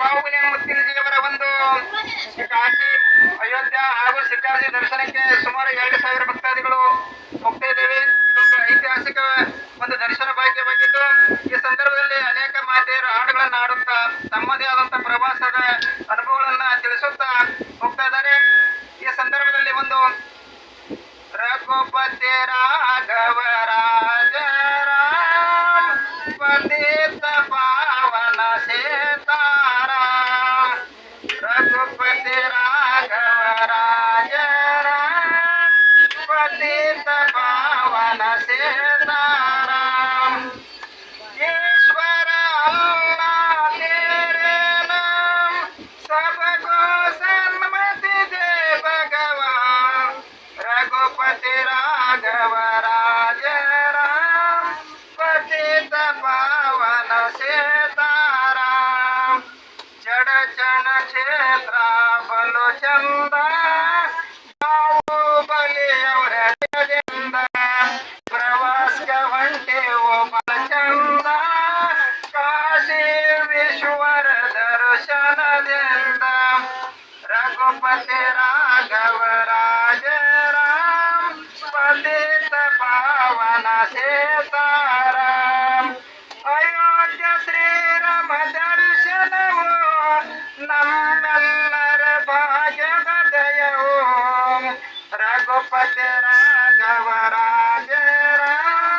ಬಾಹುಬಲಿ ಮುತ್ತಿನಜಿಯವರ ಒಂದು ಕಾಶಿ, ಅಯೋಧ್ಯ ಹಾಗೂ ಶಿಕಾರಿ ದರ್ಶನಕ್ಕೆ ಸುಮಾರು 2,000 ಭಕ್ತಾದಿಗಳು ಹೋಗ್ತಾ ಇದ್ದೇವೆ. ಇದೊಂದು ಐತಿಹಾಸಿಕ ಒಂದು ದರ್ಶನ ಭಾಗ್ಯವಾಗಿದ್ದು, ಈ ಸಂದರ್ಭದಲ್ಲಿ ಅನೇಕ ಮಾತೆಯರು ಹಾಡುಗಳನ್ನು ಹಾಡುತ್ತಾ ತಮ್ಮದೇ ಆದಂತಹ ಪ್ರವಾಸದ ಅನುಭವಗಳನ್ನ ತಿಳಿಸುತ್ತಾ ಹೋಗ್ತಾ ಇದ್ದಾರೆ. ಈ ಸಂದರ್ಭದಲ್ಲಿ ಒಂದು ರಘುಪತಿ ರಾಘವ ರಾಜ ರಾಮ ಪತಿತ ಪಾವನ ಸೀತಾರಾಮ, ರಘುಪತಿ ರಾಘವ ರಾಜ ರಾಮ ಪತಿತ ಪಾವನ ಸೀತಾರಾಮ, ईश्वर अल्लाह तेरे नाम सबको सन्मति दे भगवान, रघुपति राघव राज राम पतित पावन सीताराम, जड़ चण क्षेत्र बलो चंद बाहुबली ಅವರ प्रवास गंटे वो बलचंद काशी विश्वर दर्शनದಿಂದ रघुपति राघव राज राम पतित पावन सीताराम, अयोध्ಯ ಶ್ರೀರಾಮ ದರ್ಶನವು ನಮ್ಮೆಲ್ಲರ ಭಾಗ್ಯದ ದಯವು, रघुपति राघव राज राम